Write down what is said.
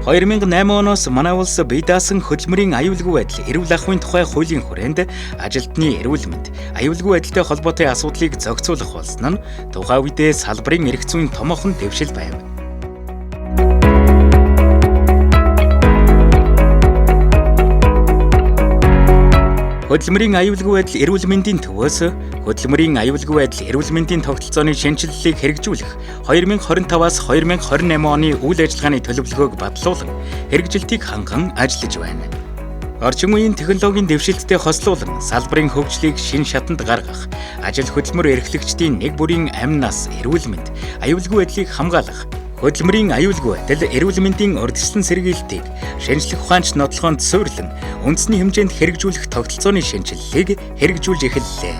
2008 оноос манай улс бие даасан хөдөлмөрийн аюулгүй байдал, эрүүл ахуйн тухай хуулийн хүрээнд ажилтны эрүүл мэнд, аюулгүй байдалтай холбоотой асуудлыг зохицуулах болсон нь тухайн үедээ салбарын эрх зүйн томоохон дэвшил байв. Хөдөлмөрийн аюулгүй байдал эрүүл мэндийн төвөөс хөдөлмөрийн аюулгүй байдал эрүүл мэндийн тогтолцооны шинжилгээг хэрэгжүүлэх 2025-аас 2028 оны үйл ажиллагааны төлөвлөгөөг батлуулан хэрэгжилтийг ханган ажиллаж байна. Орчин үеийн технологийн дэвшилттэй хослуулан салбарын хөгжлийг шинэ шатанд гаргах, ажил хөдөлмөр эрхлэгчдийн нэг бүрийн амь нас, эрүүл мэнд, аюулгүй байдлыг хамгаалах, хөдөлмөрийн аюулгүй байдал эрүүл мэндийн урьдчилан сэргийлтийг шинжлэх ухаанч нотлохоонд суйрлан үндэсний хэмжээнд хэрэгжүүлэх тогтолцооны шинжилгээг хэрэгжүүлж эхэллээ.